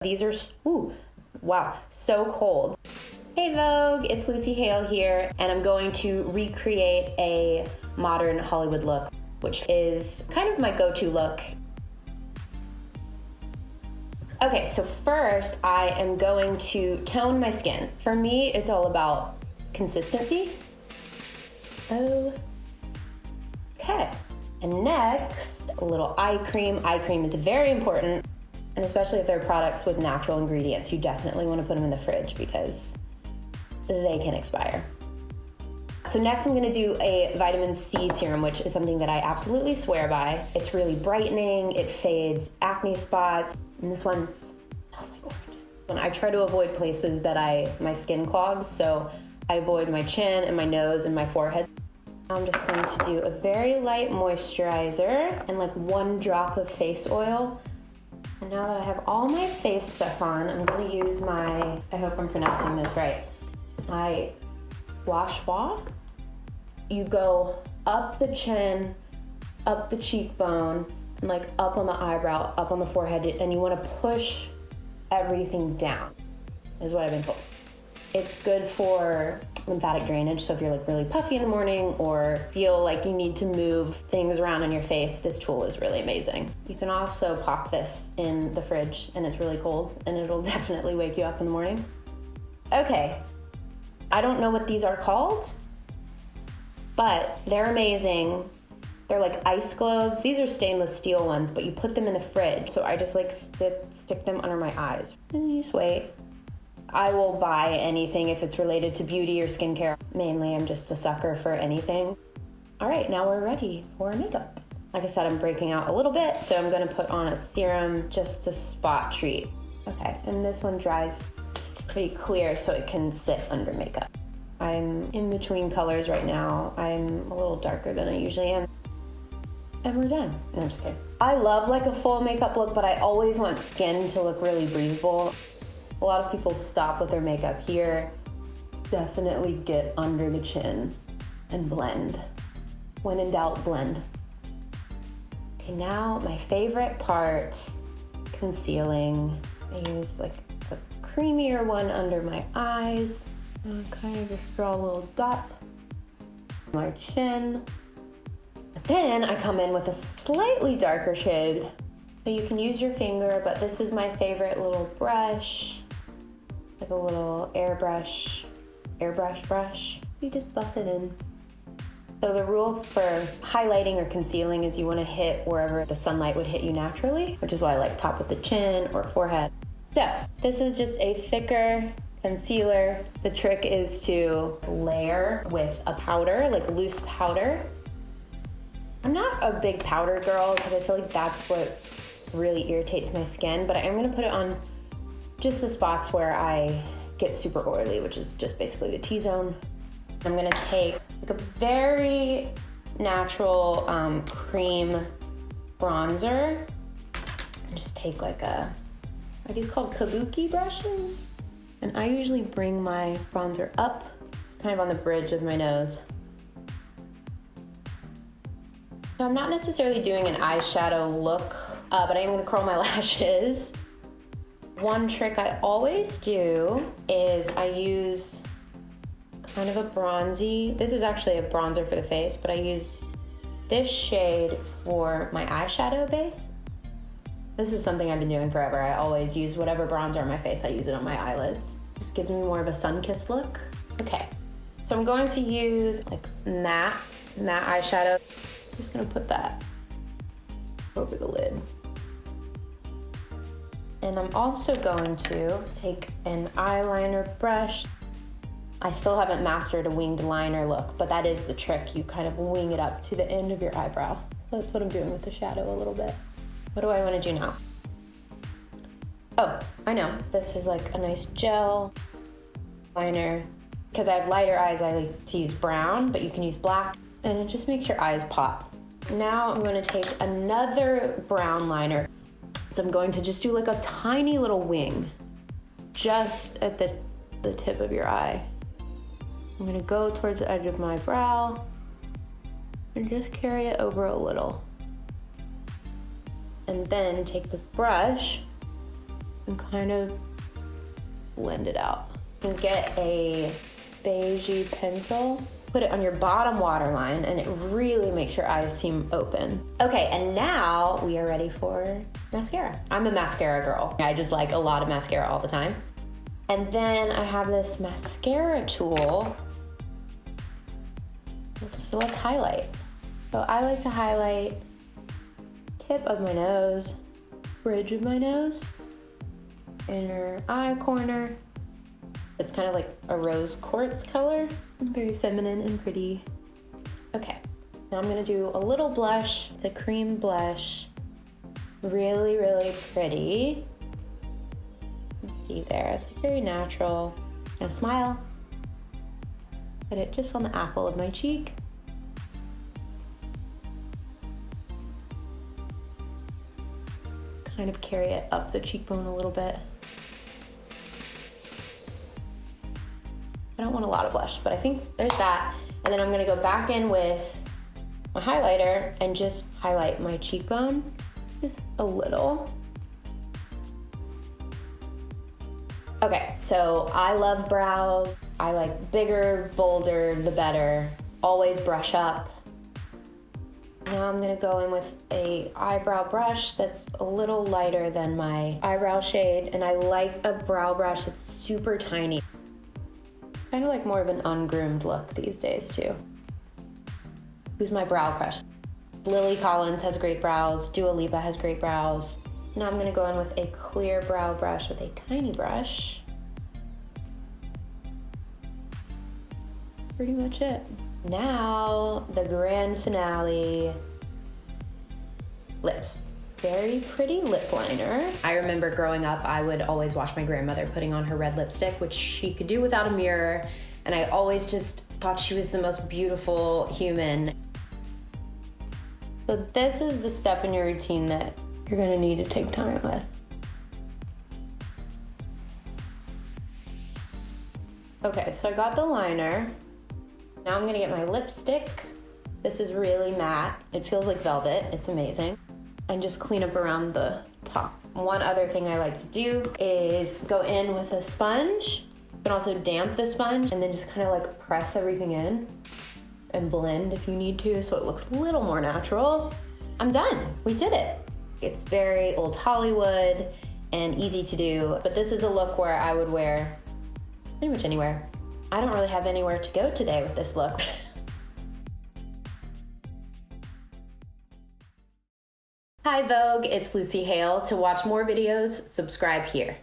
These are, ooh, wow, so cold. Hey Vogue, it's Lucy Hale here, and I'm going to recreate a modern Hollywood look, which is kind of my go-to look. Okay, so first I am going to tone my skin. For me, it's all about consistency. Okay, and next, a little eye cream. Eye cream is very important, and especially if they're products with natural ingredients, you definitely want to put them in the fridge because they can expire. So next I'm gonna do a vitamin C serum, which is something that I absolutely swear by. It's really brightening, it fades acne spots, and this one smells like orange. And I try to avoid places that my skin clogs, so I avoid my chin and my nose and my forehead. I'm just going to do a very light moisturizer and like 1 drop of face oil. And now that I have all my face stuff on, I'm gonna use my, I hope I'm pronouncing this right, my gua sha. You go up the chin, up the cheekbone, and like up on the eyebrow, up on the forehead, and you want to push everything down, is what I've been told. It's good for lymphatic drainage, so if you're like really puffy in the morning or feel like you need to move things around on your face, this tool is really amazing. You can also pop this in the fridge and it's really cold and it'll definitely wake you up in the morning. Okay, I don't know what these are called, but they're amazing. They're like ice globes. These are stainless steel ones, but you put them in the fridge. So I just like stick them under my eyes. And you just wait. I will buy anything if it's related to beauty or skincare. Mainly, I'm just a sucker for anything. All right, now we're ready for makeup. Like I said, I'm breaking out a little bit, so I'm gonna put on a serum just to spot treat. Okay, and this one dries pretty clear so it can sit under makeup. I'm in between colors right now. I'm a little darker than I usually am. And we're done. No, I'm just kidding. I love like a full makeup look, but I always want skin to look really breathable. A lot of people stop with their makeup here. Definitely get under the chin and blend. When in doubt, blend. Okay, now my favorite part, concealing. I use like a creamier one under my eyes. And kind of just draw a little dot on my chin. Then I come in with a slightly darker shade. So you can use your finger, but this is my favorite little brush. Like a little airbrush brush. You just buff it in. So the rule for highlighting or concealing is you want to hit wherever the sunlight would hit you naturally, which is why I like top of the chin or forehead. So this is just a thicker concealer. The trick is to layer with a powder, like loose powder. I'm not a big powder girl because I feel like that's what really irritates my skin, but I am going to put it on just the spots where I get super oily, which is just basically the T-zone. I'm gonna take like a very natural cream bronzer and just take like are these called kabuki brushes? And I usually bring my bronzer up, kind of on the bridge of my nose. So I'm not necessarily doing an eyeshadow look, but I am gonna curl my lashes. One trick I always do is I use kind of a bronzy, this is actually a bronzer for the face, but I use this shade for my eyeshadow base. This is something I've been doing forever. I always use whatever bronzer on my face, I use it on my eyelids. Just gives me more of a sun-kissed look. Okay, so I'm going to use like matte eyeshadow. Just gonna put that over the lid. And I'm also going to take an eyeliner brush. I still haven't mastered a winged liner look, but that is the trick. You kind of wing it up to the end of your eyebrow. That's what I'm doing with the shadow a little bit. What do I want to do now? Oh, I know. This is like a nice gel liner. Because I have lighter eyes, I like to use brown, but you can use black, and it just makes your eyes pop. Now I'm going to take another brown liner. So I'm going to just do like a tiny little wing just at the tip of your eye. I'm gonna go towards the edge of my brow and just carry it over a little. And then take this brush and kind of blend it out. And get a beigey pencil, put it on your bottom waterline, and it really makes your eyes seem open. Okay, and now we are ready for mascara. I'm a mascara girl. I just like a lot of mascara all the time. And then I have this mascara tool. So let's highlight. So I like to highlight tip of my nose, bridge of my nose, inner eye corner. It's kind of like a rose quartz color, very feminine and pretty. Okay, now I'm gonna do a little blush. It's a cream blush, really, really pretty. You see there, it's like very natural. And smile. Put it just on the apple of my cheek. Kind of carry it up the cheekbone a little bit. I don't want a lot of blush, but I think there's that. And then I'm gonna go back in with my highlighter and just highlight my cheekbone, just a little. Okay, so I love brows. I like bigger, bolder, the better. Always brush up. Now I'm gonna go in with a eyebrow brush that's a little lighter than my eyebrow shade, and I like a brow brush that's super tiny. Kind of like more of an ungroomed look these days too. Who's my brow crush? Lily Collins has great brows. Dua Lipa has great brows. Now I'm gonna go in with a clear brow brush with a tiny brush. Pretty much it. Now, the grand finale, lips. Very pretty lip liner. I remember growing up, I would always watch my grandmother putting on her red lipstick, which she could do without a mirror, and I always just thought she was the most beautiful human. So this is the step in your routine that you're gonna need to take time with. Okay, so I got the liner. Now I'm gonna get my lipstick. This is really matte. It feels like velvet, it's amazing. And just clean up around the top. One other thing I like to do is go in with a sponge. You can also damp the sponge and then just kind of like press everything in and blend if you need to so it looks a little more natural. I'm done, we did it. It's very old Hollywood and easy to do, but this is a look where I would wear pretty much anywhere. I don't really have anywhere to go today with this look. Hi Vogue, it's Lucy Hale. To watch more videos, subscribe here.